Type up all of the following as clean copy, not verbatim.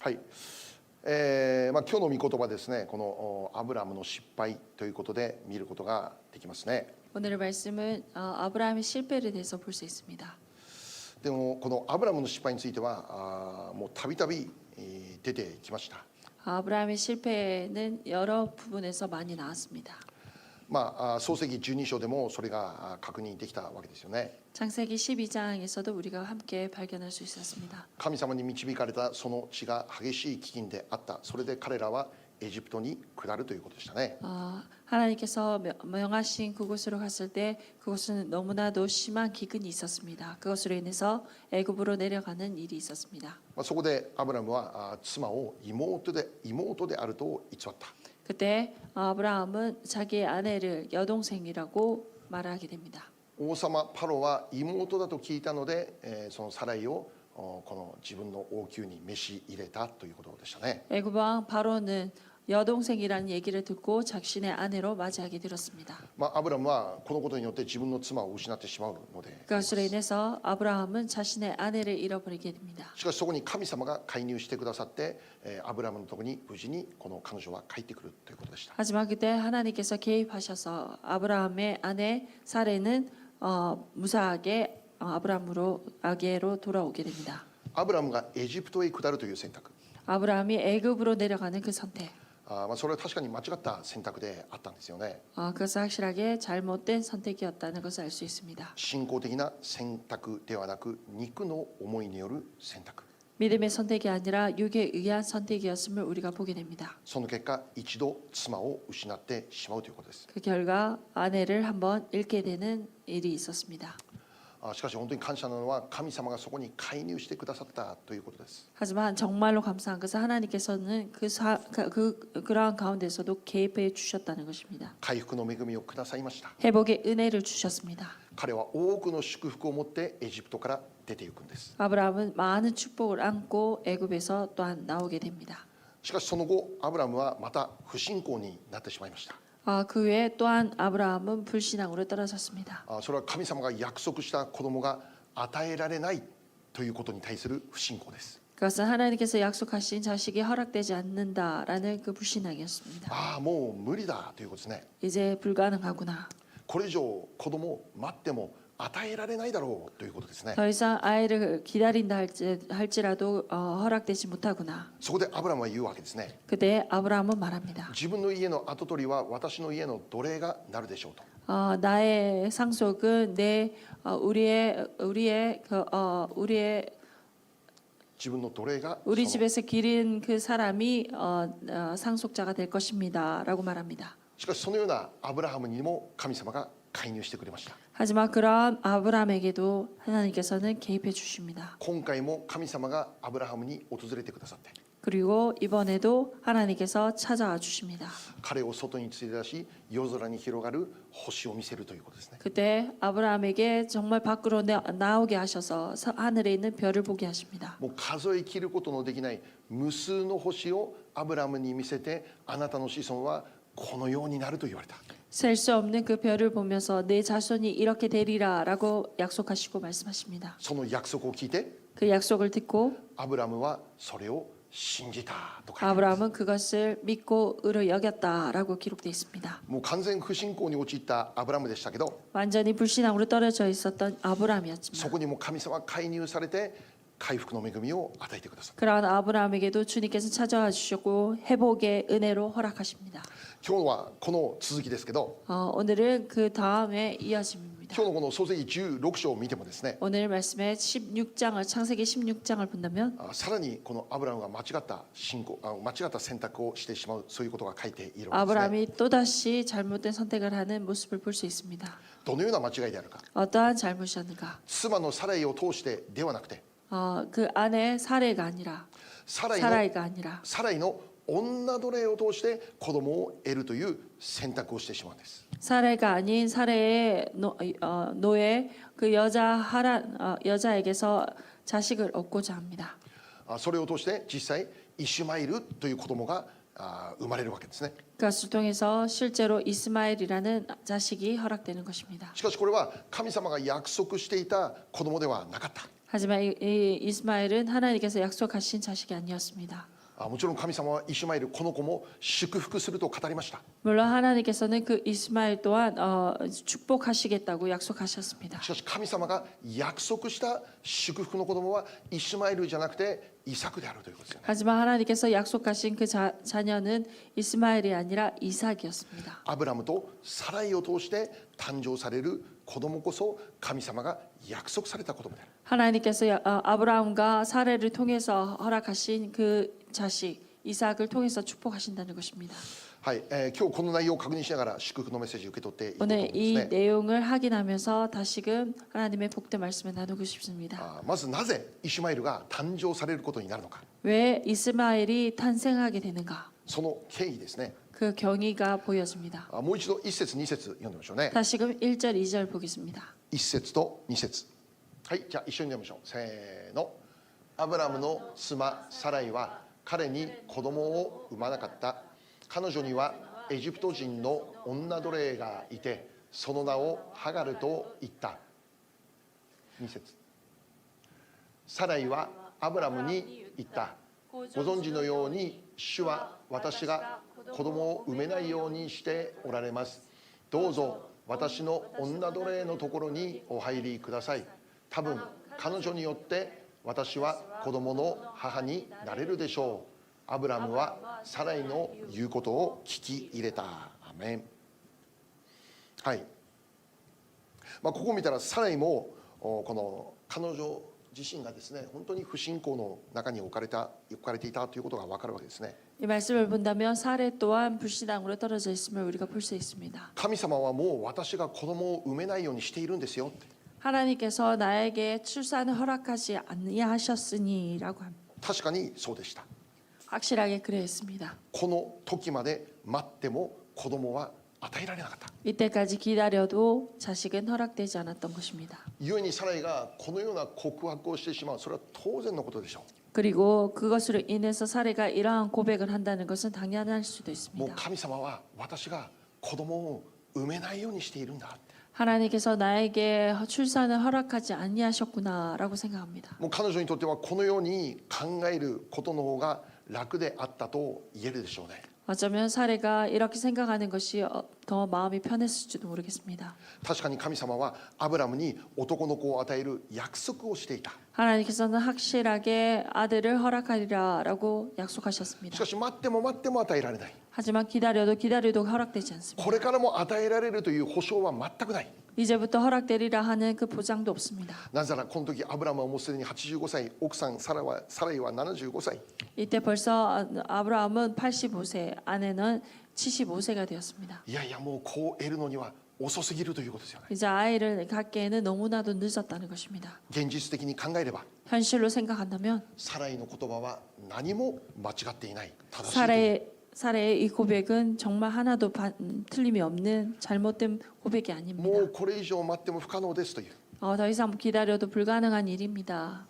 はい。今日の御言葉ですね、このアブラムの失敗ということで見ることができますね。 오늘의 말씀은 아브라함의 실패에 대해서 볼 수 있습니다. でもこのアブラムの失敗についてはもうたびたび出てきました。 아브라함의 실패는 여러 부분에서 많이 나왔습니다. 創世記12章でもそれが確認できたわけですよね。 창세기 12장에서도 우리가 함께 발견할 수 있었습니다. 神様に導かれたその地が激しい飢饉であった。それで彼らはエジプトに下るということでしたね。 하나님께서 명하신 그곳으로 갔을 때 그곳은 너무나도 심한 기근이 있었습니다. 그것으로 인해서 애굽으로 내려가는 일이 있었습니다. そこでアブラムは妻を妹であると偽った。 그때 아브라함은 자기의 아내를 여동생이라고 말하게 됩니다. 王様パロは妹だと聞いたので、そのサライをこの自分の王宮に召し入れたということでしたね。 애굽 왕 바로는 여동생이라는 얘기를 듣고 자신의 아내로 맞이하게 되었습니다. アブラムはこのことによって自分の妻を失ってしまうので、 그것으로 인해서 아브라함은 자신의 아내를 잃어버리게 됩니다. しかしそこに神様が介入してくださって、アブラムのところに無事にこの彼女は帰ってくるということでした。 하지만 그때 하나님께서 개입하셔서 아브라함의 아내 사레는 무사하게 아브라함에게로 돌아오게 됩니다. アブラムがエジプトへ下るという選択、 아브라함이 애굽으로 내려가는 그 선택, それは確かに間違った選択であったんですよね。 그것은 확실하게 잘못된 선택이었다는 것을 알 수 있습니다. 信仰的な選択ではなく肉の思いによる選択。 믿음의 선택이 아니라 육에 의한 선택이었음을 우리가 보게 됩니다. その結果一度妻を失ってしまうということです。 그 결과 아내를 한번 잃게 되는 일이 있었습니다. しかし本当に感謝なのは神様がそこに介入してくださったということです。 하지만 정말로 감사한 것은 하나님께서는 그러한 가운데서도 개입해 주셨다는 것입니다. 回復の恵みをくださいました。 회복의 은혜를 주셨습니다. 彼は多くの祝福を持ってエジプトから出ていくんです。 아브라함은 많은 축복을 안고 애굽에서 또한 나오게 됩니다. しかしその後アブラムはまた不信仰になってしまいました。 그 외에 또한 아브라함은 불신앙으로 떨어졌습니다. それは神様が約束した子供が与えられないということに対する不信仰です。 그것은 하나님께서 약속하신 자식이 허락되지 않는다라는 그 불신앙이었습니다. もう無理だということですね。 이제 불가능하구나. これ以上子供を待っても与えられないだろうということですね。 더 이상 아이를 기다린다 할지라도 허락되지 못하구나. そこでアブラムは言うわけですね。 그때 아브라함은 말합니다. 自分の家の跡取りは私の家の奴隷がなるでしょうと。 나의 상속은 우리 집에서 기른 그 사람이 상속자가 될 것입니다라고 말합니다. しかしそのようなアブラハムにも神様が介入してくれました。 하지만 그러한 아브라함에게도 하나님께서는 개입해 주십니다. 今回も神様がアブラハムに訪れてくださって、 그리고 이번에도 하나님께서 찾아와 주십니다. 彼を外に連れ出し夜空に広がる星を見せるということですね。 그때 아브라함에게 정말 밖으로 나오게 하셔서 하늘에 있는 별을 보게 하십니다. もう数え切ることのできない無数の星をアブラハムに見せて、あなたの子孫はこのようになると言われた。 셀 수 없는 그 별을 보면서 내 자손이 이렇게 되리라라고 약속하시고 말씀하십니다. その約束を聞いて 그 약속을 듣고 アブラムはそれを信じたと書いてあります。 아브라함은 그것을 믿고 의로 여겼다라고 기록되어 있습니다. もう完全不信仰に陥ったアブラムでしたけど、 완전히 불신앙으로 떨어져 있었던 そ 아브라함이었지만 こにも神様が介入されて回復の恵みを与えてくださった。 그러한 아브라함에게도 주님께서 찾아와 주셨고 회복의 은혜로 허락하십니다. 今日はこの続きですけど、 오늘은 그 다음에 이어집니다. 今日のこの創世記16章を見てもですね、 오늘 말씀에 16장을 창세기 16장을 본다면 さらにこのアブラムが間違った選択をしてしまう、そういうことが書いているわけですね。 아브라함이 또다시 잘못된 선택을 하는 모습을 볼 수 있습니다. どのような間違いであるか。 어떠한 잘못이었는가? 妻のサライを通してではなくて、 그 아내 사레가 아니라 サライ 사라이가 아니라 の女奴隷を通して子供を得るという選択をしてしまうんです。 사레가 아닌 사레의 노예 그 여자에게서 자식을 얻고자 합니다. それを通して実際イシュマイルという子供が生まれるわけですね。 그것을 통해서 실제로 이스마엘이라는 자식이 허락되는 것입니다. しかしこれは神様が約束していた子供ではなかった。 하지만 이 이스마엘은 하나님께서 약속하신 자식이 아니었습니다. もちろん神様はイシュマエルこの子も祝福すると語りました。 물론 하나님께서는 그 이스마엘 또한 축복하시겠다고 약속하셨습니다. しかし神様が約束した祝福の子供はイシュマエルじゃなくてイサクであるということですよね。 하지만 하나님께서 약속하신 그 자녀는 이스마엘이 아니라 이삭이었습니다. アブラムとサライを通して誕生される子供こそ神様が約束された子供である。 하나님께서 아브라함과 사레를 통해서 허락하신 그 자식 이삭을 통해서 축복하신다는 것입니다. はい、今日この内容を確認しながら祝福のメッセージを受け取っていこうと思 오늘 うんです 이 ね。 내용을 확인하면서 다시금 하나님의 복된 말씀을 나누고 싶습니다. まずなぜイシュマエルが誕生されることになるのか、 왜 이스마엘이 탄생하게 되는가? その経緯ですね。 그 경위가 보여집니다. もう一度1節2節読んでみましょうね。 다시금 1절 2절 보겠습니다. 1節と2節。はい、じゃあ一緒に読みましょう。せーの。アブラムの妻サライは彼に子供を産まなかった。彼女にはエジプト人の女奴隷がいて、その名をハガルと言った。2節。サライはアブラムに言った。ご存知のように主は私が子供を産めないようにしておられます。どうぞ私の女奴隷のところにお入りください。多分彼女によって私は子供の母になれるでしょう。アブラムはサライの言うことを聞き入れた。アメン。はい。ここを見たらサライもこの彼女自身がですね、本当に不信仰の中に置かれていたということが分かるわけですね。 이 말씀을 본다면 사레 또한 불신앙으로 떨어져 있음을 우리가 볼 수 있습니다. 神様はもう私が子供を産めないようにしているんですよって。 하나님께서 나에게 출산을 허락하지 아니하셨으니라고 합니다. 確かにそうでした。 확실하게 그랬습니다. この時まで待っても子供は与えられなかった。 이때까지 기다려도 자식은 허락되지 않았던 것입니다. 故にサライがこのような告白をしてしまう、それは当然のことでしょ 그리고 그것으로 인해서 사레가 이러한 고백을 한다는 것은 당연할 수도 う。もう 있습니다. 神様は私が子供を産めないようにしているんだ。 하나님께서 나에게 출산을 허락하지 아니하셨구나라고 생각합니다. もう彼女にとってはこのように考えることの方が楽であったと言えるでしょうね。 어쩌면 사레가 이렇게 생각하는 것이 더 마음이 편했을지도 모르겠습니다. 確かに神様はアブラムに男の子を与える約束をしていた。 하나님께서는 확실하게 아들을 허락하리라라고 し 약속하셨습니다. かし待っても待っても与えられない。 하지만 기다려도 허락되지 않습니다. これからも与えられるという保証は全くない。 이제부터 허락되리라 하는 그 보장도 없습니다. なぜならこの時アブラムはもうすでに85歳、奥さんサライは75歳。 이때 벌써 아브라함은 85세, 아내는 75세가 되었습니다. いやいやもう子を得るのには遅すぎるということですよね。 이제 아이를 갖기에는 너무나도 늦었다는 것입니다. 現実的に考えれば 현실로 생각한다면 サライの言葉は何も間違っていない、正しいという 사레의 이 고백은 정말 하나도 틀림이 없는 잘못된 고백이 아닙니다. もうこれ以上待っても不可能ですという。 더 이상 기다려도 불가능한 일입니다.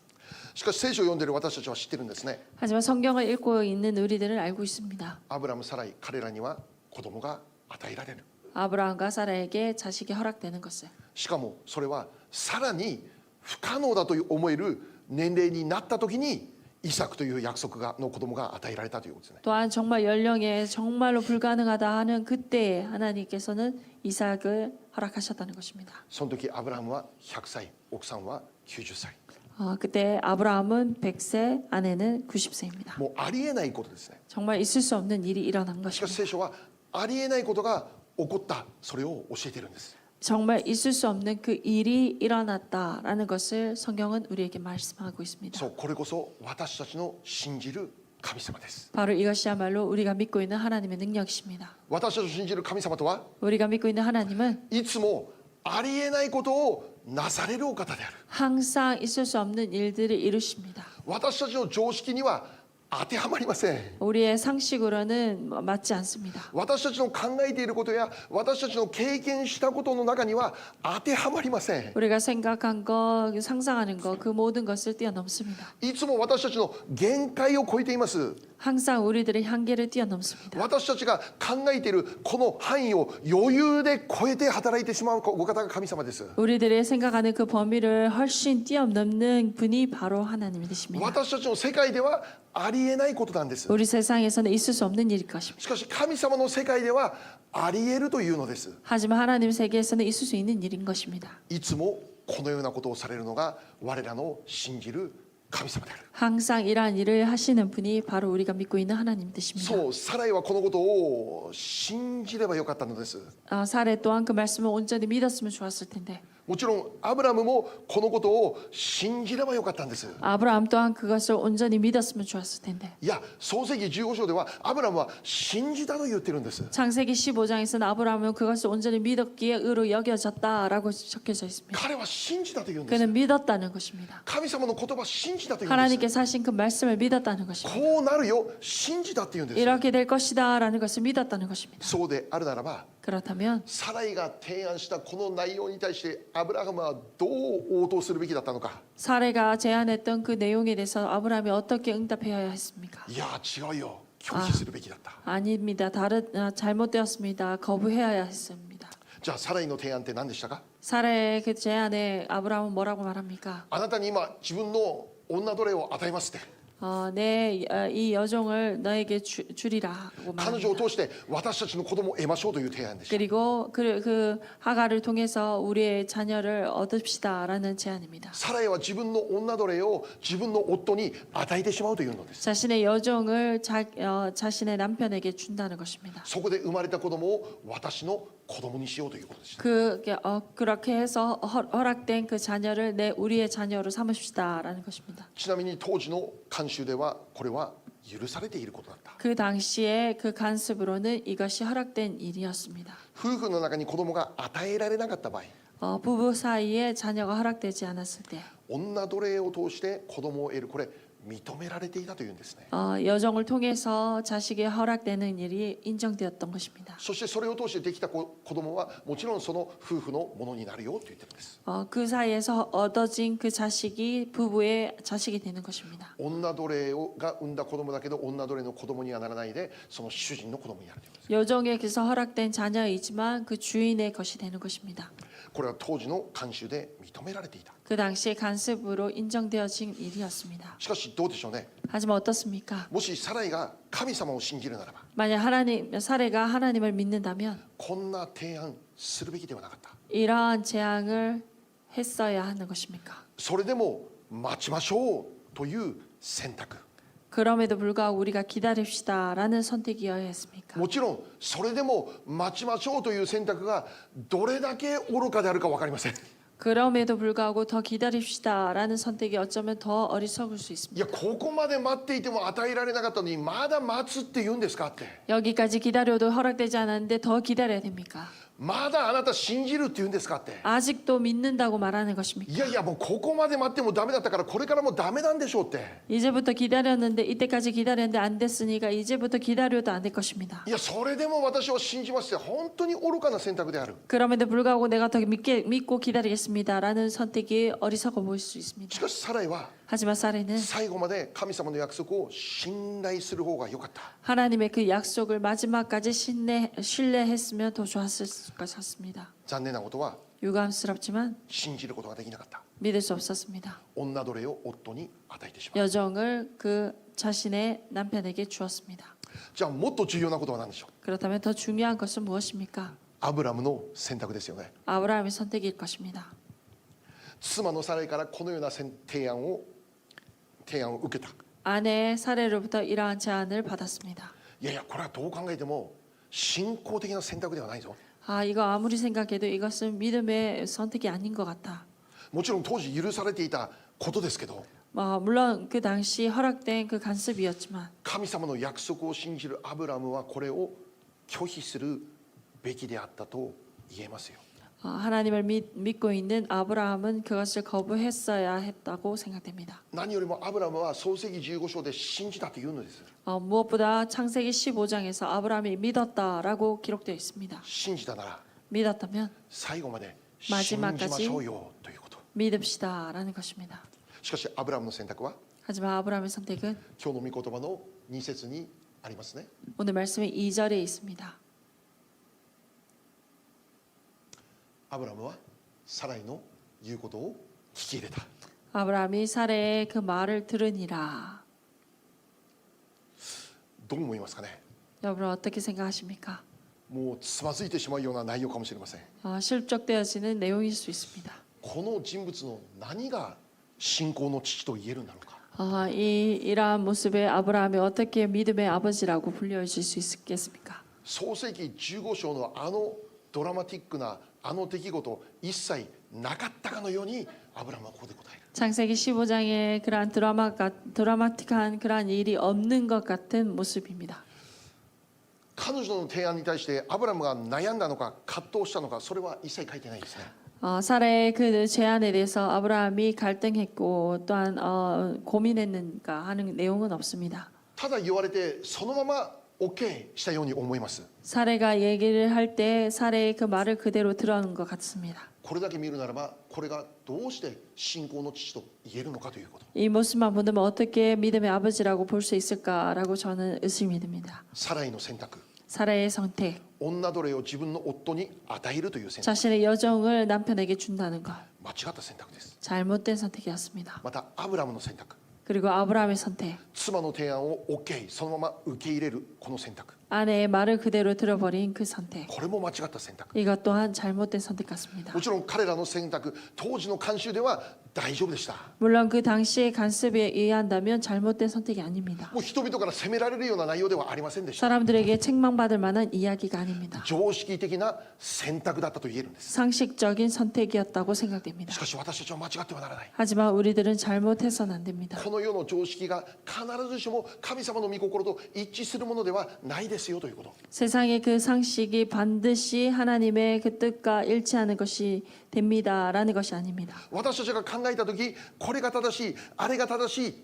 しかし聖書を読んでいる私たちは知ってるんですね。 하지만 성경을 읽고 있는 우리들은 알고 있습니다. アブラム、サライ、彼らには子供が与えられる。 아브라함과 사라에게 자식이 허락되는 것을 しかもそれはさらに不可能だと思える年齢になった時にイサクという約束の子供が与えられたということですね。 또한 정말 연령에 정말로 불가능하다 하는 그때에 하나님께서는 이삭을 허락하셨다는 것입니다. その時アブラムは100歳、奥さんは90歳。 그때 아브라함은 100세, 아내는 90세입니다. もうありえないことですね。 정말 있을 수 없는 일이 일어난 しかし 것입니다. 聖書はありえないことが起こった、それを教えているんです。 정말 있을 수 없는 그 일이 일어났다라는 것을 성경은 우리에게 말씀하고 있습니다. そう、これこそ私たちの信じる神様です。 바로 이것이야말로 우리가 믿고 있는 하나님의 능력이십니다. 私たちの信じる神様とは 우리가 믿고 있는 하나님은 いつもありえないことをなされるお方である。 항상 있을 수 없는 일들을 이루십니다. 私たちの常識には当てはまりません。 우리의 상식으로는 맞지 않습니다. 私たちの考えていることや私たちの経験したことの中には当てはまりません。 우리가 생각한 것, 상상하는 것, 그 모든 것을 뛰어넘습니다. いつも私たちの限界を超えています。 항상 우리들의 한계를 뛰어넘습니다. 私たちが考えているこの範囲を余裕で超えて働いてしまうお方が神様です。 우리들의 생각하는 그 범위를 훨씬 뛰어넘는 분이 바로 하나님이 되십니다. 私たちの世界ではありえないことなんです。 우리 세상에서는 있을 수 없는 일일 것입니다. しかし神様の世界ではありえるというのです。 하지만 하나님 세계에서는 있을 수 있는 일인 것입니다. いつもこのようなことをされるのが我らの信じる神様である。 항상 이러한 일을 하시는 분이 바로 우리가 믿고 있는 하나님 되십니다. そうサライはこのことを信じればよかったのです。 사례 또한 그 말씀을 온전히 믿었으면 좋았을 텐데 もちろんアブラムもこのことを信じればよかったんです。 아브라함 또한 그것을 온전히 믿었으면 좋았을 텐데 いや創世記15章ではアブラムは信じたと言ってるんです。 창세기 15장에서는 아브라함은 그것을 온전히 믿었기에 의로 여겨졌다라고 적혀져 있습니다. 彼は信じたと言うんです。 그는 믿었다는 것입니다. 神様の言葉を信じたと言うんです。 하나님께서 하신 그 말씀을 믿었다는 것입니다. こうなるよ信じたって言うんです。 이렇게 될 것이다라는 것을 믿었다는 것입니다. そうであるならば 그렇다면 サライが提案したこの内容に対してアブラハムはどう応答するべきだったのか。 사례가 제안했던 그 내용에 대해서 아브라함이 어떻게 응답해야 했습니까? いや違うよ拒否するべきだった。 아닙니다. 잘못되었습니다. 거부해야 했습니다. じゃあサライの提案って何でしたか。 사례의 그 제안에 아브라함은 뭐라고 말합니까? あなたに今自分の女奴隷を与えますって。 이 여종을 너에게 주리라고 彼女を 말합니다. 通して私たちの子供を得ましょうという提案でした。 그리고 그 하가를 통해서 우리의 자녀를 얻읍시다라는 제안입니다. サライは自分の女奴隷を自分の夫に与えてしまうというのです。 자신의 여종을 자신의 남편에게 준다는 것입니다. そこで生まれた子供を私の子供にしようということでした。 그렇게 해서 허락된 그 자녀를 우리의 자녀로 삼읍시다라는 것입니다. ちなみに当時の慣習ではこれは許されていることだった。 그 당시에 그 간습으로는 이것이 허락된 일이었습니다. 夫婦の中に子供が与えられなかった場合、 부부 사이에 자녀가 허락되지 않았을 때 女奴隷を通して子供を得るこれ認められていたというんですね。 여정을 통해서 자식이 허락되는 일이 인정되었던 것입니다. そしてそれを通してできた子供はもちろんその夫婦のものになるよと言ってるんです。 그 사이에서 얻어진 그 자식이 부부의 자식이 되는 것입니다. 女奴隷が産んだ子供だけど女奴隷の子供にはならないでその主人の子供になるということです。 여종에게서 허락된 자녀이지만 그 주인의 것이 되는 것입니다. これは当時の慣習で認められていた。 그 당시에 간습으로 인정되어진 일이었습니다. しかしどうでしょうね。 하지만 어떻습니까? もしサライが神様を信じるならば 만약 사례가 하나님을 믿는다면 こんな提案するべきではなかった。 이러한 제안을 했어야 하는 것입니까? それでも待ちましょうという選択。 그럼에도 불구하고 우리가 기다립시다라는 선택이어야 했습니까? もちろんそれでも待ちましょうという選択がどれだけ愚かであるか分かりません。 그럼에도 불구하고 더 기다립시다라는 선택이 어쩌면 더 어리석을 수 い 있습니다. やここまで待っていても与えられなかったのにまだ待つって言うんですかって。 여기까지 기다려도 허락되지 않았는데 더 기다려야 됩니까? まだあなた信じるって言うんですかって。 아직도 믿는다고 말하는 것입니까? いやいやもうここまで待ってもダメだったからこれからもダメなんでしょうって。 이제부터 기다렸는데 이때까지 기다렸는데 안 됐으니까 이제부터 기다려도 안 될 것입니다. いやそれでも私は信じますって本当に愚かな選択である。 그럼에도 불구하고 내가 더 믿고 기다리겠습니다라는 선택이 어리석어 보일 수 し 있습니다. かしサライは 하지만 사례는 最後まで神様の約束を信頼する方が良かった。 하나님의 그 약속을 마지막까지 신뢰했으면 더 좋았을 것 같습니다. 残念なことは 유감스럽지만 信じることができなかった。 믿을 수 없었습니다. 女奴隷を夫に与えてしまう。 여정을 그 자신의 남편에게 주었습니다. じゃあもっと重要なことは何でしょう。 그렇다면 더 중요한 것은 무엇입니까? アブラムの選択ですよね。 아브라함의 선택일 것입니다. 妻のサライからこのような提案を受けた。 아내의 사례로부터 이러한 제안을 받았습니다. いやいやこれはどう考えても信仰的な選択ではないぞ。 이거 아무리 생각해도 이것은 믿음의 선택이 아닌 것 같아. もちろん当時許されていたことですけど 물론 그 당시 허락된 그 간섭이었지만 神様の約束を信じるアブラムはこれを拒否するべきであったと言えますよ。 하나님을 믿고 있는 아브라함은 그것을 거부했어야 했다고 생각됩니다. 何よりもアブラムは創世記15章で信じたというのです。 무엇보다 창세기 15장에서 아브라함이 믿었다라고 기록되어 있습니다. 信じたなら 믿었다면 最後まで信じましょうよということ。 믿읍시다라는 것입니다. しかしアブラムの選択は 하지만 아브라함의 선택은 今日の御言葉の2節にありますね。 오늘 말씀은 2절에 있습니다. アブラムはサライの言うことを聞き入れた。 아브라함이 사레의 그 말을 들으니라. どう思いますかね。 여러분 어떻게 생각하십니까? もうつまずいてしまうような内容かもしれません。 실족되어지는 내용일 수 있습니다. この人物の何が信仰の父と言えるんだろうか。 이러한 모습에 아브라함이 어떻게 믿음의 아버지라고 불려질 수 있겠습니까? 創世記15章のあのドラマティックなあの出来事一切なかったかのようにアブラムはここで答える。 창세기 15장에 그러한 드라마틱한 그러한 일이 없는 것 같은 모습입니다. 彼女の提案に対してアブラムが悩んだのか葛藤したのかそれは一切書いてないですね。 사라의 그 제안에 대해서 아브라함이 갈등했고 또한 고민했는가 하는 내용은 없습니다. ただ言われてそのまま OK したように思います。 사레가 얘기를 할 때 사레의 그 말을 그대로 들어는 것 같습니다. これだけ見るならばこれがどうして信仰の父と言えるのかということ。 이 모습만 본다면 어떻게 믿음의 아버지라고 볼 수 있을까라고 저는 의심이 듭니다. サライの選択、 사라의 선택, 女奴隷を自分の夫に与えるという選択、 자신의 여정을 남편에게 준다는 것, 間違った選択です。 잘못된 선택이었습니다. またアブラムの選択、 그리고 아브라함의 선택, 妻の提案を OK そのまま受け入れるこの選択、 아내의 말을 그대로 들어버린 그 선택, これも間違った選択。 이것 또한 잘못된 선택 같습니다. もちろん彼らの選択当時の慣習では大丈夫でした。 물론 그 당시의 간섭에 의한다면 잘못된 선택이 아닙니다. もう人々から責められるような内容ではありませんでした。 사람들에게 책망받을 만한 이야기가 아닙니다. 常識的な選択だったと言えるんです。 상식적인 선택이었다고 생각됩니다. しかし私たちは間違ってはならない。 하지만 우리들은 잘못해서는 안 됩니다. この世の常識が必ずしも神様の御心と一致するものではないですよということ。 세상의 그 상식이 반드시 하나님의 그 뜻과 일치하는 것이 됩니다라는 것이 아닙니다. 私たちが考えた時これが正しいあれが正しい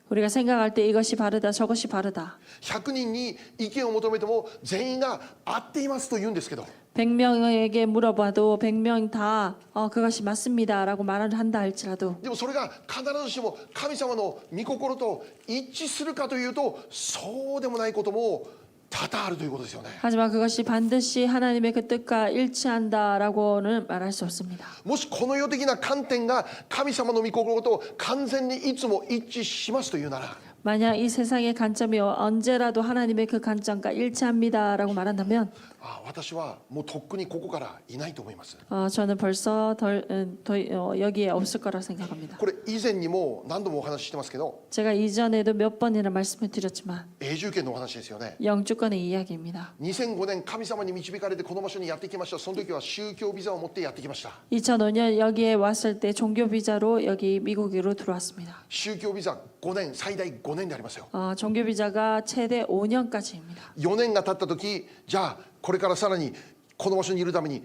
우리가 생각할 때 이것이 바르다 저것이 바르다 100人に意見を求めても全員が合っていますと言うんですけど 100명에게 물어봐도 100명 다 그것이 맞습니다라고 말을 한다 할지라도 でもそれが必ずしも神様の御心と一致するかというとそうでもないことも多々あるということですよね。 하지만 그것이 반드시 하나님의 그 뜻과 일치한다라고는 말할 수 없습니다. もしこの世的な観点が神様の御心と完全にいつも一致しますというなら 만약 이 세상의 관점이 언제라도 하나님의 그 관점과 일치합니다라고 말한다면 私はもうとっくにここからいないと思います。 저는 벌써 여기에 없을 거라 생각합니다. これ以前にも何度もお話ししてますけど 제가 이전에도 몇 번이나 말씀을 드렸지만 永住権のお話ですよね。 영주권의 이야기입니다. 2005年神様に導かれてこの場所にやってきました。その時は宗教ビザを持ってやってきました。 2005년 여기에 왔을 때 종교 비자로 여기 미국으로 들어왔습니다. 宗教ビザ5年最大5年でありますよ。 종교 비자가 최대 5년까지입니다. 4年が経った時じゃあこれからさらにこの場所にいるために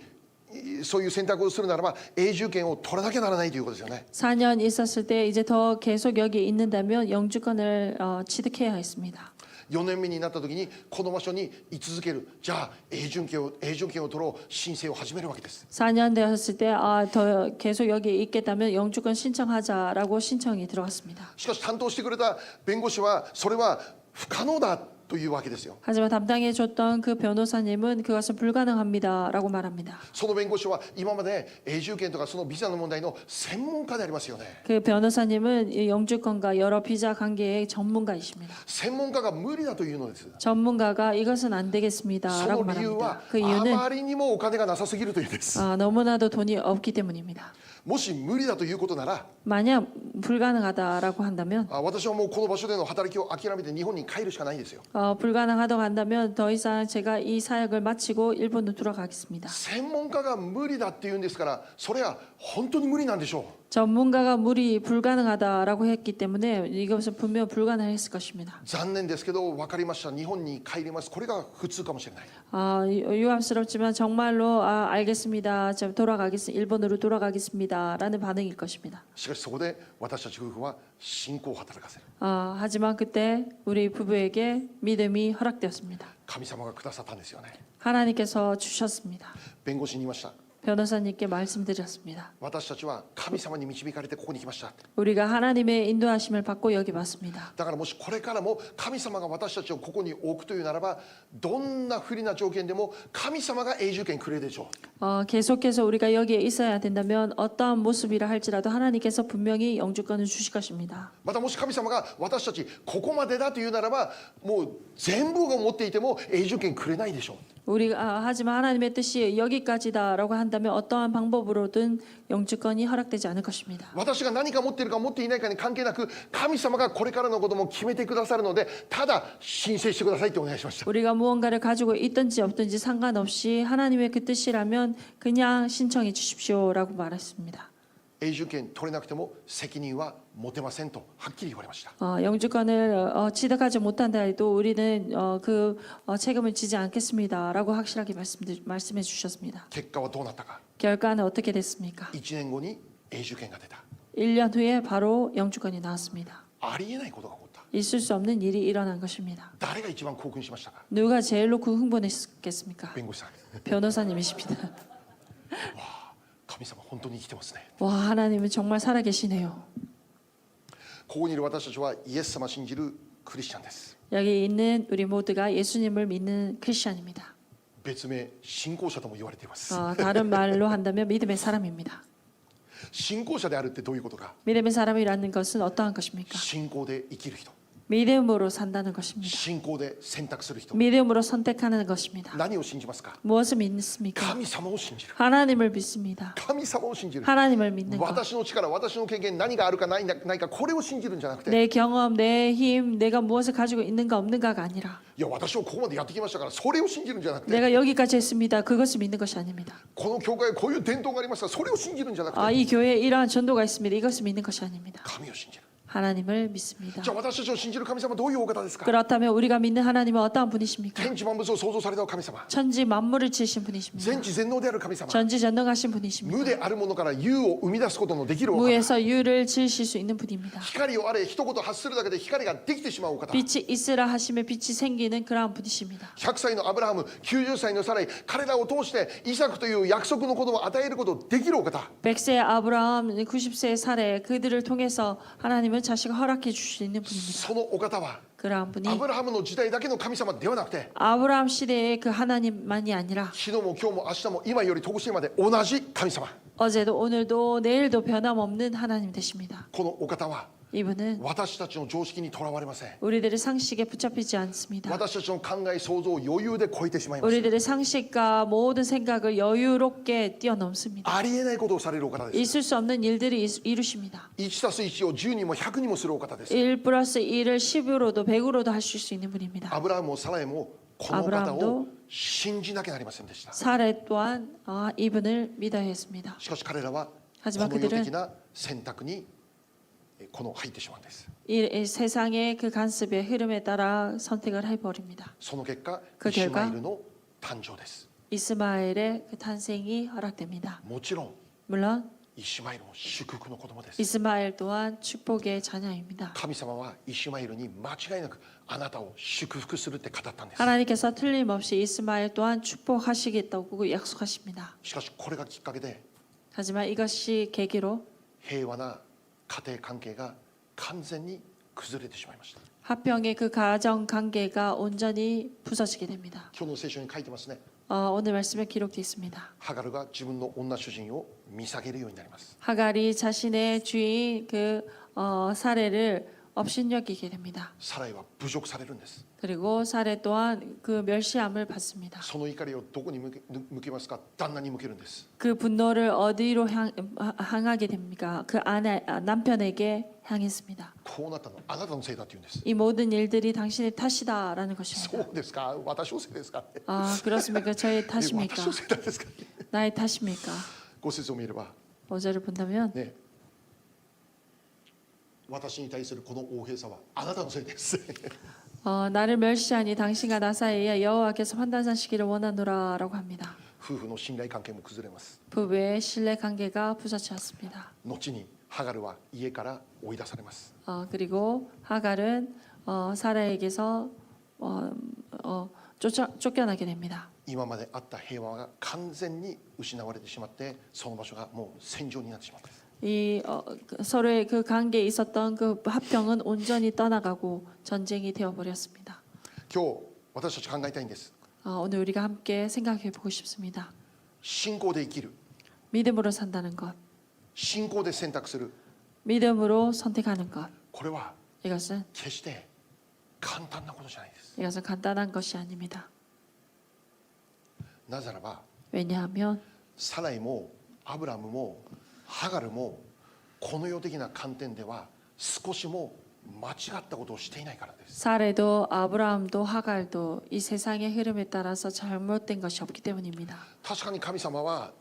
そういう選択をするならば永住権を取らなきゃならないということですよね。 4년 있었을 때 이제 더 계속 여기 있는다면 영주권을 취득해야 했습니다. 4年目になった時にこの場所に居続けるじゃあ永住権を取ろう申請を始めるわけです。 4년 되었을 때 더 계속 여기 있겠다면 영주권 신청하자라고 신청이 들어왔습니다. しかし担当してくれた弁護士はそれは不可能だというわけですよ。 하지만 담당해 줬던 그 변호사님은 그것은 불가능합니다라고 말합니다. その弁護士は今まで永住権とかそのビザの問題の専門家でありますよね。 그 변호사님은 이 영주권과 여러 비자 관계의 전문가이십니다. 専門家が無理だというのです。 전문가가 이것은 안 そ 되겠습니다라고 の理由は 말합니다. 그 あ 이유는 まりにもお金がなさすぎるというです。 너무나도 돈이 없기 때문입니다. もし無理だということなら 만약 불가능하다라고 한다면 私はもうこの場所での働きを諦めて日本に帰るしかないんですよ。 불가능하다고 한다면 더 이상 제가 이 사역을 마치고 일본으로 돌아가겠습니다. 専門家が無理だって言うんですからそれは本当に無理なんでしょう。 전문가가 불가능하다라고 했기 때문에 이것은 분명 불가능했을 것입니다. 残念ですけど分かりました。日本に帰ります。これが普通かもしれない。 유감스럽지만 정말로 알겠습니다. 일본으로 돌아가겠습니다라는 반응일 것입니다. しかしそこで私たち夫婦は信仰を働かせる。 하지만 그때 우리 부부에게 믿음이 허락되었습니다. 神様がくださったんですよね。 하나님께서 주셨습니다. 弁護士に言いました。 변호사님께 말씀드렸습니다. 私たちは神様に導かれてここに来ました。 우리가 하나님의 인도하심을 받고 여기 왔습니다. だからもしこれからも神様が私たちをここに置くというならば、どんな不利な条件でも神様が永住権くれるでしょう。 계속해서 우리가 여기에 있어야 된다면 어떠한 모습이라 할지라도 하나님께서 분명히 영주권을 주실 것입니다. またもし神様が私たちここまでだというならば、もう全部が持っていても永住権くれないでしょう。 하지만 하나님의 뜻이 여기까지다라고 한다면 어떠한 방법으로든 영주권이 허락되지 않을 것입니다. 私が何か持っているか持っていないかに関係なく、神様がこれからのことも決めてくださるので、ただ申請してくださいってお願いしました。 우리가 무언가를 가지고 있든지 없든지 상관없이 하나님의 그 뜻이라면 그냥 신청해 주십시오라고 말했습니다. 永住権取れなくても責任は持てませんとはっきり言われました。 영주권을 취득하지 못한다 해도 우리는 책임을 지지 않겠습니다라고 확실하게 말씀해 주셨습니다. 結果はどうなったか。 결과는 어떻게 됐습니까? 1年後に永住権が出た。 1년 후에 바로 영주권이 나왔습니다. ありえないことが起こった。 있을 수 없는 일이 일어난 것입니다. 誰が一番興奮しましたか。 누가 제일로 흥분했겠습니까? 弁護士さん。 변호사님이십니다. 神様本当に生きてますね。 와, 하나님은 정말 살아계시네요. ここにいる私たちはイエス様を信じるクリスチャンです。 여기 있는 우리 모두가 예수님을 믿는 크리스천입니다. 別名信仰者とも言われています。 다른 말로 한다면 믿음의 사람입니다. 信仰者であるってどういうことか。 믿음의 사람이라는 것은 어떠한 것입니까? 信仰で生きる人、 믿음으로 산다는 것입니다. 信仰で選択する人。 믿음으로 선택하는 것입니다. 何を信じますか。 무엇을 믿습니까? 神様を信じる。 하나님을 믿습니다. 神様を信じる。 하나님을 믿는 것. 私の力、私の経験、何があるかないか、これを信じるんじゃなくて、 내 경험, 내 힘, 내가 무엇을 가지고 있는가 없는가가 아니라 いや私はここまでやってきましたから、それを信じるんじゃなくて、 내가 여기까지 했습니다. 그것을 믿는 것이 아닙니다. この教会はこういう伝統がありますから、それを信じるんじゃなくて、 이 교회에 이러한 전도가 있습니다. 이것을 믿는 것이 아닙니다. 神を信じる。 하나님을 믿습니다. じゃあ私たちを信じる神様はどういうお方ですか。 그렇다면 우리가 믿는 하나님은 어떠한 분이십니까? 天地万物を創造された神様、 천지 만물을 지으신 분이십니다. 全知全能である神様、 전지전능하신 분이십니다. 無であるものから有を生み出すことのできるお方、 무에서 유를 지으실 수 있는 분입니다. 光をあれ一言発するだけで光ができてしまうお方。 빛이 있으라 하시면 빛이 생기는 그러한 분이십니다. 100歳のアブラハム、90歳のサライ、彼らを通してイサクという約束の子供を与えることできるお方。 100세의 아브라함, 90세의 사례 그들을 통해서 하나님은 자식을 허락해 주실 수 있는 분입니다. そのお方は 그러한 분이 アブラハムの時代だけの神様ではなくて、 아브라함 시대의 그 하나님만이 아니라 昨日も今日も明日も今よりとこしえまで同じ神様。 어제도 오늘도 내일도 변함없는 하나님 되십니다. このお方は 이분은 私たちの常識にとらわれません。 우리들의 상식에 붙잡히지 않습니다. 私たちの考え想像を余裕で超えてしまいます。 우리들의 상식과 모든 생각을 여유롭게 뛰어넘습니다. ありえないことをされるお方です。 있을 수 없는 일들을 이루십니다. 1+1を10にも100にもするお方です。 1 플러스 1을 10으로도 100으로도 하실 수 있는 분입니다. アブラハムもサライもこのお方を信じなきゃなりませんでした。 사례 또한 이분을 믿어야 했습니다. しかし彼らはこ 하지만 の世 그들은 的な選択に入ってしまうんです。 이 세상의 그 간섭의 흐름에 따라 선택을 해버립니다. その結果、 그 イシュマ 결과 エルの誕生です。 이스마엘의 그 탄생이 허락됩니다. もちろん 물론 イシュマエルも祝福の子供です。 이스마엘 또한 축복의 자녀입니다. 神様はイシュマエルに間違いなくあなたを祝福するって語ったんです。 하나님께서 틀림없이 이스마엘 또한 축복하시겠다고 약속하십니다. しかしこれがきっかけで 하지만 이것이 계기로 平和な家庭関係が完全に崩れてしまいました。 화평의 그 가정 관계가 온전히 부서지게 됩니다. 今日の聖書に書いてますね。 오늘 말씀에 기록되어 있습니다. ハガルが自分の女主人を見下げるようになります。 하갈이 자신의 주인 그 사례를 업신여기게 됩니다. サライは侮辱されるんです。 그리고 사례 또한 그 멸시함을 받습니다. その怒りをどこに向けますか。旦那に向けるんです。 그 분노를 어디로 향하게 됩니까? 그 아내 남편에게 향했습니다. こうなったのあなたのせいだって言うんです。 이 모든 일들이 당신의 탓이다라는 そ 것입니다. うですか。私のせいですか。 그렇습니까? 저의 탓입니까? 私のせいなんですか。 나의 탓입니까? ご説を見れば 어제를 본다면 ね。私に対するこの横柄さはあなたのせいです。 나를 멸시하니 당신과 나 사이에 여호와께서 판단하시기를 원하노라라고 합니다. 夫婦の信頼関係も崩れます。 부부의 신뢰 관계가 부서졌습니다. 後にハガルは家から追い出されます。 그리고 하갈은 사라에게서 쫓겨나게 됩니다. 今まであった平和が完全に失われてしまって、その場所がもう戦場になってしまったんです。 서로의 그 관계에 있었던 그 화평은 온전히 떠나가고 전쟁이 되어버렸습니다. 今日私たち考えたいんです。 오늘 우리가 함께 생각해 보고 싶습니다. 信仰で生きる、 믿음으로 산다는 것, 信仰で選択する、 믿음으로 선택하는 것, これは 이것은 決して簡単なことじゃないです。 이것은 간단한 것이 아닙니다. なぜならば 왜냐하면 サライもアブラムもハガルもこの世的な観点では少しも間違ったことをしていないからです。 사레도 아브라함도 하갈도 이 세상의 흐름에 따라서 잘못된 것이 없기 때문입니다. 確かに神様は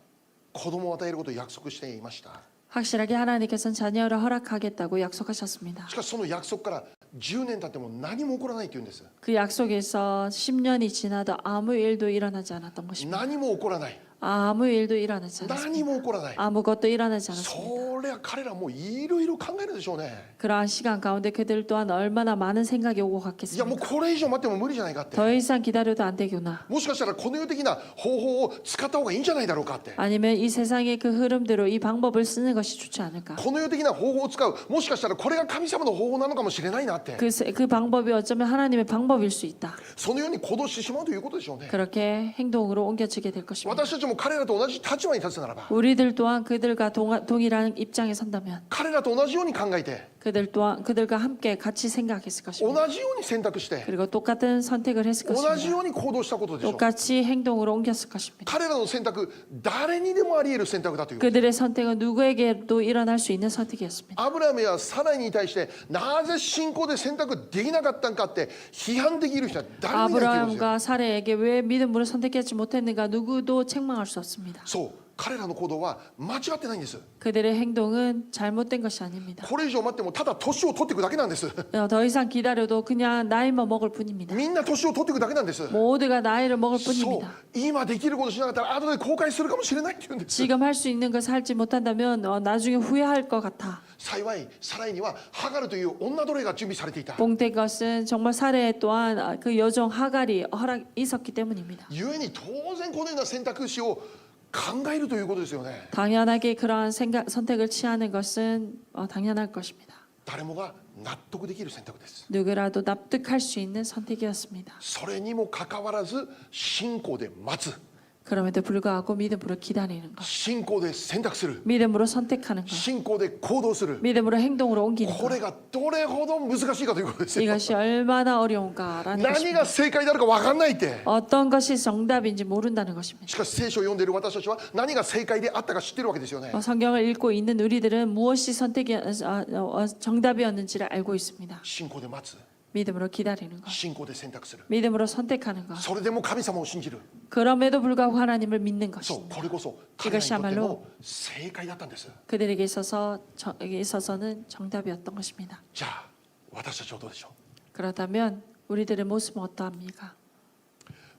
子供を与えることを約束していました。 확실하게 하나님께서는 자녀를 허락하겠다고 약속하셨습니다. しかしその約束から10年経っても何も起こらないというんです。 그 약속에서 10년이 지나도 아무 일도 일어나지 않았던 것입니다. 何も起こらない。 아무 일도 일어나지 何 않았습니다. も起こらない。 아무것도 일어나지 않았습니다. それは彼らもいろいろ考えるでしょうね。 그러한 시간 가운데 그들 또한 얼마나 많은 생각이 오고 いやもう 갔겠습니까? これ以上待っても無理じゃないかって。 더 이상 기다려도 안 되구나. もしかしたらこの世的な方法を使った方がいいんじゃないだろうかって。 아니면 이 세상의 그 흐름대로 이 방법을 쓰는 것이 좋지 않을까? この世的な方法を使う、もしかしたらこれが神様の方法なのかもしれないなって。 그 방법이 어쩌면 하나님의 방법일 수 있다. そのように行動してしまうということでしょうね。 그렇게 행동으로 옮겨지게 될 것입니다. 私たちも彼らと同じ立場に立つならば、 우리들 또한 그들과 동일한 입장에 선다면 彼らと同じように考えて、 그들과 함께 같이 생각했을 것입니다. 同じように選択して、 그리고 똑같은 선택을 했을 同じ 것입니다. ように行動したことでしょう。 똑같이 행동으로 옮겼을 것입니다. 彼らの選択、誰にでもあり得る選択だという。 그들의 선택은 누구에게도 일어날 수 있는 선택이었습니다. アブラムやサライに対してなぜ信仰で選択できなかったんかって批判できる人は誰もいないということですよ。 아브라함과 사레에게 왜 믿음으로 선택하지 못했는가 누구도 책망할 수 없습니다. そう、彼らの行動は間違ってないんです。 그들의 행동은 잘못된 것이 아닙니다. これ以上待ってもただ年を取っていくだけなんです。 더 이상 기다려도 그냥 나이만 먹을 뿐입니다. みんな年を取っていくだけなんです。 모두가 나이를 먹을 そう 뿐입니다. 今できることしなかったら後で後悔するかもしれないって言うんです。 지금 할 수 있는 것을 하지 못한다면 나중에 후회할 것 같아. 幸いサライにはハガルという女奴隷が準備されていた。 봉된 것은 정말 사례 또한 그 여종 하갈이 허락 있었기 때문입니다. 故に当然このような選択肢を考えるということですよね。 당연하게 그러한 선택을 취하는 것은 당연할 것입니다. 誰もが納得できる選択です。 누구라도 납득할 수 있는 선택이었습니다. それにもかかわらず信仰で待つ、 그럼에도 불구하고 믿음으로 기다리는 것, 信仰で選択する、 믿음으로 선택하는 것, 信仰で行動する、 믿음으로 행동으로 옮기는 これ 것. がどれほど難しいかということですよ。 이것이 얼마나 어려운가라는 何 것입니다. が正解であるか分かんないって。 어떤 것이 정답인지 모른다는 것입니다. しかし聖書を読んでいる私たちは何が正解であったか知ってるわけですよね。 성경을 읽고 있는 우리들은 무엇이 정답이었는지를 알고 있습니다. 信仰で待つ、 믿음으로 기다리는 것, 信仰で選択する、 믿음으로 선택하는 것, それでも神様を信じる。 그럼에도 불구하고 하나님을 믿는 そう、 것입니다. これこそ彼らにとっての正解だったんです。 그들에게 있어서는 정답이었던 것입니다. じゃあ私たちはどうでしょう。 그렇다면 우리들의 모습은 어떠합니까?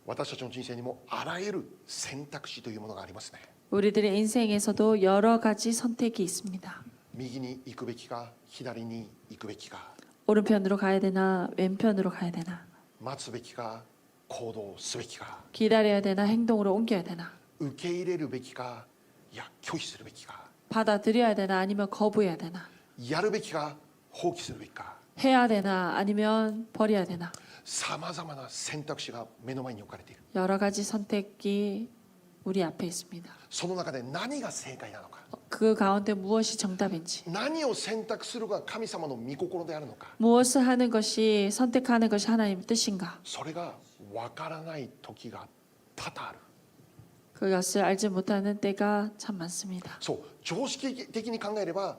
私たちの人生にもあらゆる選択肢というものがありますね。 우리들의 인생에서도 여러 가지 선택이 있습니다. 右に行くべきか左に行くべきか、 오른편으로 가야 되나 왼편으로 가야 되나, 待つべきか行動すべきか、 기다려야 되나 행동으로 옮겨야 되나, 受け入れるべきかいや拒否するべきか、 받아들여야 되나 아니면 거부해야 되나, やるべきか放棄するべきか、 해야 되나 아니면 버려야 되나, さまざまな選択肢が目の前に置かれている。 여러 가지 선택이 우리 앞에 있습니다. その中で何が正解なのか、 그 가운데 무엇이 정답인지, 何を選択するが神様の御心であるのか、 무엇을 하는 것이 선택하는 것이 하나님의 뜻인가, それがわからない時が多々ある。 그것을 알지 못하는 때가 참 많습니다. そう、常識的に考えれば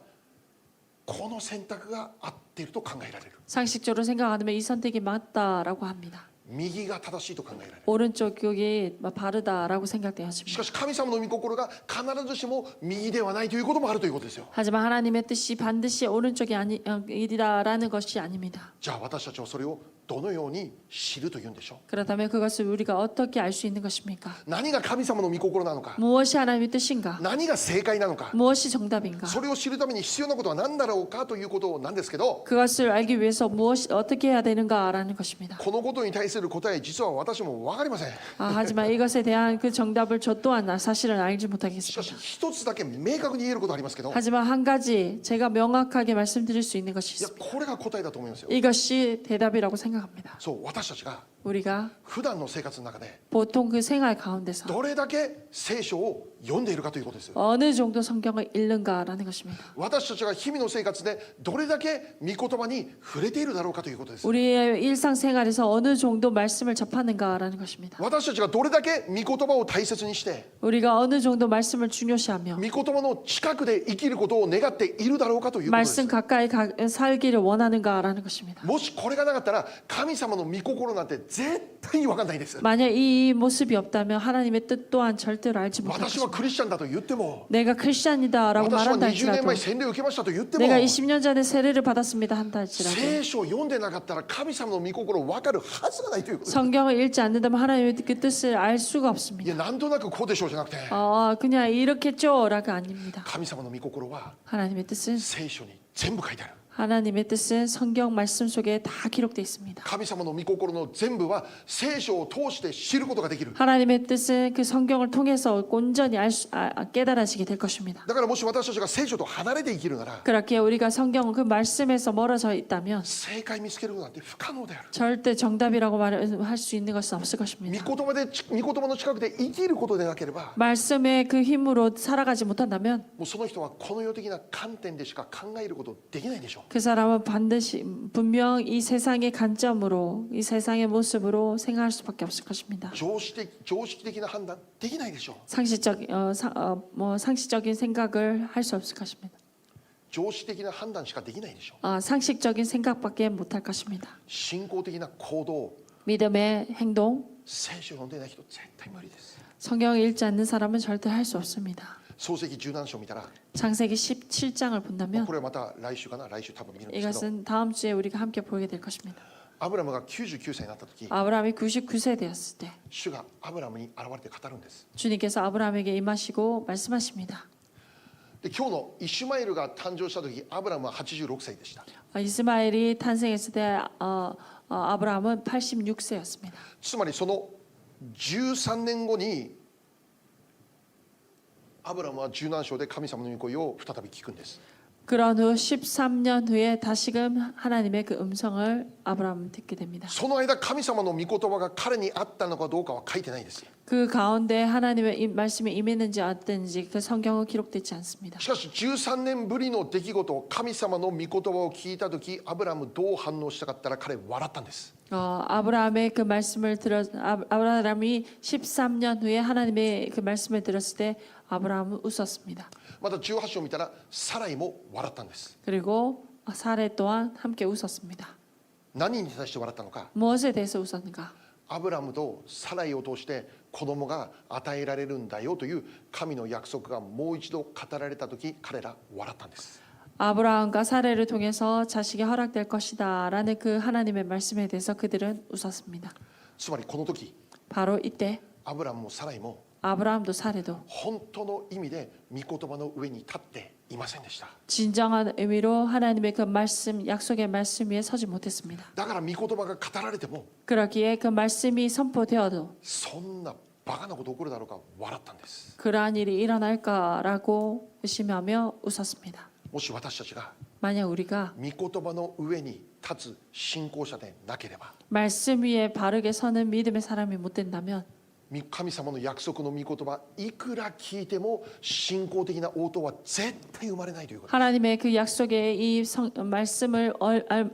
この選択が合っていると考えられる。 상식적으로 생각하면 이 선택이 맞다라고 합니다. 右が正しいと考えられる。 오른쪽 쪽이 바르다라고 し 생각되어집니다. かし神様の御心が必ずしも右ではないということもあるということですよ。 하지만 하나님의 뜻이 반드시 오른쪽이 아니다라는 것이 아닙니다. じゃあ私たちはそれをどのように知るというんでしょう。 그렇다면 그것을 우리가 어떻게 알 수 있는 것입니까? 何が神様の御心なのか、 무엇이 하나님의 뜻인가? 何が正解なのか、 무엇이 정답인가? それを知るために必要なことは何だろうかということなんですけど、 그것을 알기 위해서 어떻게 해야 되는가라는 것입니다. このことに対すする答え実は私も分かりません。 하지만 이것에 대한 그 정답을 저 또한 사실은 알지 しかし 못하겠습니다. 一つだけ明確に言えることありますけど、い 하지만 한 가지 제가 명확하게 말씀드릴 수 있는 것이 や 있습니다. これが答えだと思いますよ。 이것이 대답이라고 생각합니다. そう私たちが 우리가 普段の生活の中で 보통 그 생활 가운데서 どれだけ聖書を読んでいるかということですよ。 어느 정도 성경을 읽는가라는 것입니다. 私たちが日々の生活でどれだけ御言葉に触れているだろうかということです。 우리의 일상생활에서 어느 정도 말씀을 접하는가라는 것입니다. 私たちがどれだけ御言葉を大切にして 우리가 어느 정도 말씀을 중요시하며 御言葉の近くで生きることを願っているだろうかということです。 말씀 가까이 살기를 원하는가라는 것입니다. もしこれがなかったら神様の御心なんて絶対に分かんないです。 만약 이 모습이 없다면 하나님의 뜻 또한 절대로 알지 못할 私は 것입니다. クリスチャンだと言っても 내가 크리스찬이다라고 私は 말한다 20年 할지라도 前洗礼を受けましたと言っても 내가 20년 전에 세례를 받았습니다 한다 할지라도 聖書を読んでなかったら神様の御心を分かるはずがないということです。 성경을 읽지 않는다면 하나님의 그 뜻을 알 수가 い 없습니다. やなんとなくこうでしょうじゃなくて 그냥 이렇겠죠라가 아닙니다. 神様の御心は 하나님의 뜻은 聖書に全部書いてある。 하나님의 뜻은 성경 말씀 속에 다 기록되어 있습니다. 神様の御心の全部は聖書を通して知ることができる。 하나님의 뜻은 그 성경을 통해서 온전히 깨달아지게 될 것입니다. だからもし私たちが聖書と離れて生きるなら 그렇게 우리가 성경 그 말씀에서 멀어져 있다면 正解見つけることなんて不可能である。 절대 정답이라고 할 수 있는 것은 없을 것입니다. 御言葉の近くで生きることでなければ 말씀의 그 힘으로 살아가지 못한다면 もうその人はこの世的な観点でしか考えることできないでしょう。 그 사람은 반드시 분명 이 세상의 관점으로 이 세상의 모습으로 생각할 수밖에 없을 것입니다. 常識的な判断できないでしょう。 상식적인 생각을 할 수 없을 것입니다. 常識的な判断しかできないでしょう。 상식적인 생각밖에 못할 것입니다. 信仰的な行動、 믿음의 행동, 聖書を読んでない人絶対無理です。 성경을 읽지 않는 사람은 절대 할 수 없습니다. 創世記17章を見たら、 창세기 17장을 본다면 これはまた来週かな、来週多分見るんですけど、 이것은 다음 주에 우리가 함께 보게 될 것입니다. アブラムが99歳になった時、 아브라함이 99세 되었을 때 主がアブラムに現れて語るんです。 주님께서 아브라함에게 임하시고 말씀하십니다. で今日のイシュマエルが誕生した時、アブラムは86歳でした。 이스마엘이 탄생했을 때 아브라함은 86세였습니다. つまりその13年後にアブラムは17章で神様の御声を再び聞くんです。 그런 후 13년 후에 다시금 하나님의 그 음성을 아브라함은 듣게 됩니다. その間神様の御言葉が彼にあったのかどうかは書いてないです。 그 가운데 하나님의 말씀이 임했는지 어땠는지 그 성경은 기록되지 않습니다. しかし13年ぶりの出来事、神様の御言葉を聞いた時、アブラムどう反応したかったら彼笑ったんです。 아브라함의 그 말씀을 아브라함이 13년 후에 하나님의 그 말씀을 들었을 때 아브라함은 웃었습니다. また18章を見たらサライも笑ったんです。 그리고 사레 또한 함께 웃었습니다. 何に対して笑ったのか。 무엇에 대해서 웃었는가? アブラムとサライを通して子供が与えられるんだよという神の約束がもう一度語られた時、彼ら笑ったんです。 아브라함과 사레를 통해서 자식이 허락될 것이다라는 그 하나님의 말씀에 대해서 그들은 웃었습니다. つまりこの時、 바로 이때 アブラムもサライも 아브라함도 사레도 本当の意味で御言葉の上に立っていませんでした。 진정한 의미로 하나님의 그 말씀, 약속의 말씀 위에 서지 못했습니다. だから御言葉が語られても 그러기에 그 말씀이 선포되어도 そんなバカなこと起こるだろうか笑ったんです。 그러한 일이 일어날까라고 의심하며 웃었습니다. もし私たちが 만약 우리가 御言葉の上に立つ信仰者でなければ、 말씀 위에 바르게 서는 믿음의 사람이 못 된다면 神様の約束の御言葉いくら聞いても信仰的な応答は絶対生まれないということ。 하나님의 그 약속의 이 말씀을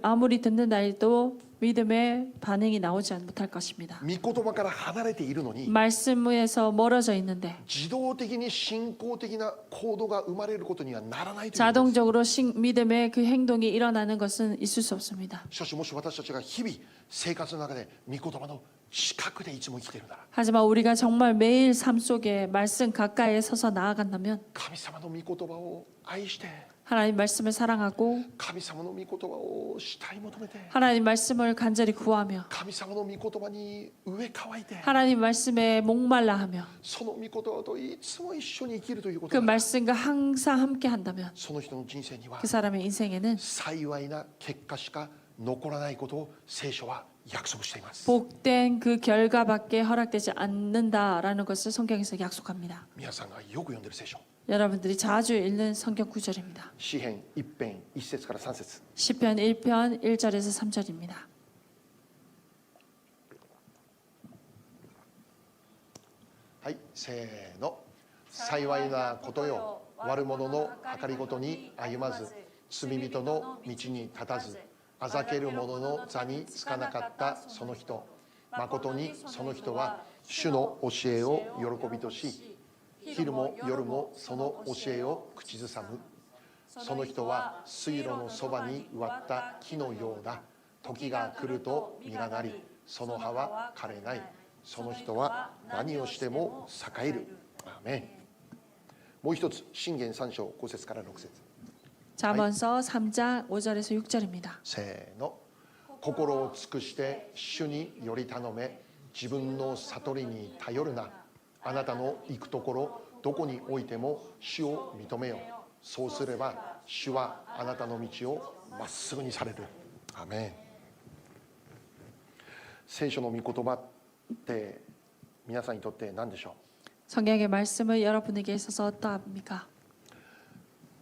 아무리 듣는다 해도 믿음의 반응이 나오지 못할 것입니다. 御言葉から離れているのに 말씀에서 멀어져 있는데 自動的に信仰的な行動が生まれることにはならないということです。 자동적으로 믿음의 그 행동이 일어나는 것은 있을 수 없습니다. しかしもし私たちが日々生活の中で御言葉の近くでいつも生きているなら、 하지만 우리가 정말 매일 삶 속에 말씀 가까이에 서서 나아간다면 神様の御言葉を愛して 하나님 말씀을 사랑하고 神様の御言葉を慕い求めて 하나님 말씀을 간절히 구하며 神様の御言葉に飢え渇いて 하나님 말씀에 목말라 하며 その御言葉といつも一緒に生きるというこ 그 とが 말씀과 항상 함께 한다면 その人の人生には 그 사람의 인생에는 幸いな結果しか残らないことを聖書は約束しています。 복된 그 결과밖에 허락되지 않는다라는 것을 성경에서 약속합니다. 皆さんがよく読んでる聖書、 여러분들이 자주 읽는 성경 구절입니다. 詩編1編1節から3節。 시편 1편 1절에서 3절입니다. はい、せーの。幸いなことよ、悪者の計りごとに歩まず、罪人の道に立たず、あざける者の座につかなかったその人、まことにその人は主の教えを喜びとし、昼も夜もその教えを口ずさむ。その人は水路のそばに植わった木のようだ。時が来ると実がなり、その葉は枯れない。その人は何をしても栄える。アーメン。もう一つ、箴言3章5節から6節。 자, 먼저 3장 5절에서 6절입니다. せーの。心を尽くして主により頼め、自分の悟りに頼るな。あなたの行くところどこにおいても主を認めよ。そうすれば主はあなたの道をまっすぐにされる。アーメン。聖書の御言葉って皆さんにとって何でしょ 성경의 말씀은 여러분에게 있어서 어떠합니까?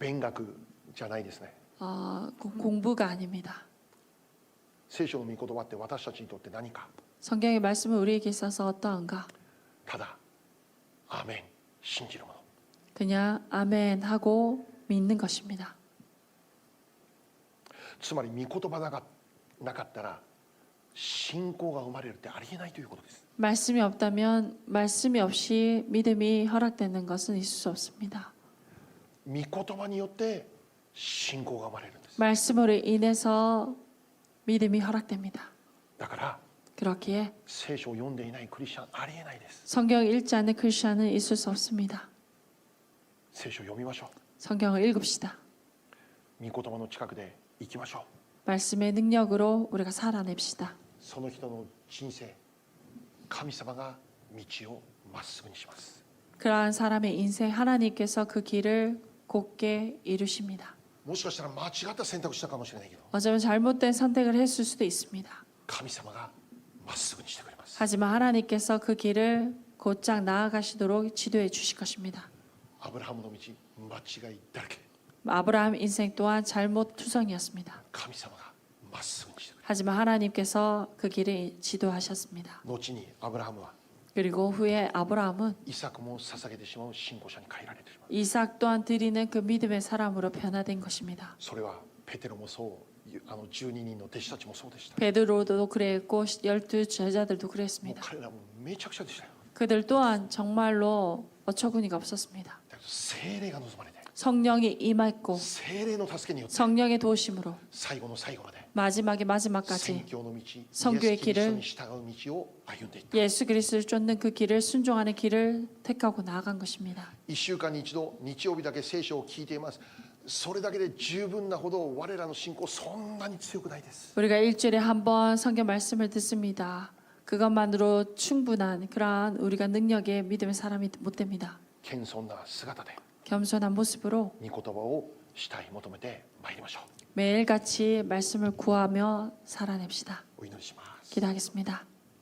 う？勉学じゃないですね。 공부가 아닙니다. 聖書の御言葉って私たちにとって何か？ 성경의 말씀은 우리에게 있어서 어떠한가? ただアーメン信じるもの。 그냥 아멘 하고 믿는 것입니다. つまり御言葉なかったら信仰が生まれるってありえないということです。 말씀이 없다면 말씀이 없이 믿음이 허락되는 것은 있을 수 없습니다. 御言葉によって信仰が生まれるんです。 말씀으로 인해서 믿음이 허락됩니다. だから 그렇기에 聖書を読んでいないクリスチャンありえないです。 성경을 읽지 않는 크리스천은 있을 수 없습니다. 聖書を読みましょ 성경을 읽읍시다. う。御言葉の近くで生きましょう。 말씀의 능력으로 우리가 살아냅시다. その人の人生、神様が道をまっすぐにします。 그러한 사람의 인생 하나님께서 그 길을 곧게 이루십니다. もしかしたら間違った選択したかもしれないけど、 어쩌면 잘못된 선택을 했을 수도 있습니다. 神様がまっすぐにしてくれます。 하지만 하나님께서 그 길을 곧장 나아가시도록 지도해 주실 것입니다. アブラハムの道、間違いだらけ。 아브라함 인생 또한 잘못투성이었습니다. 神様がまっすぐにしてくれる。 하지만 하나님께서 그 길을 지도하셨습니다. 後にアブラハムは 그리고 후에 아브라함은 イサクも捧げてしまう信仰者に変えられてしまう。 이삭 또한 드리는 그 믿음의 사람으로 변화된 것입니다. それはペテロもそう、12人の弟子たちもそうでした。 베드로도 그랬고 12 제자들도 もう 그랬습니다. 彼らもめちゃくちゃでしたよ。 그들 또한 정말로 어처구니가 없었습니다. だけど聖霊が望まれて、 성령이 임했고 聖霊の助けによって 성령의 도우심으로 最後の最後まで 마지막에 宣 마지막까지 教の道、イエス 선교의 キリスト 길을 に従う道を歩んでいった。 예수 그리스도를 쫓는 그 길을 순종하는 길을 택하고 나아간 것입니다. 1週間に一度日曜日だけ聖書を聞いています。それだけで十分なほど我らの信仰そんなに強くないです。 우리가 일주일에 한 번 성경 말씀을 듣습니다. 그것만으로 충분한 그러한 우리가 능력의 믿음의 사람이 못 됩니다. 謙遜な姿で 겸손한 모습으로 御言葉を主体求めてまいりましょう。 매일같이 말씀을 구하며 살아냅시다. お祈りします。 기도하겠습니다.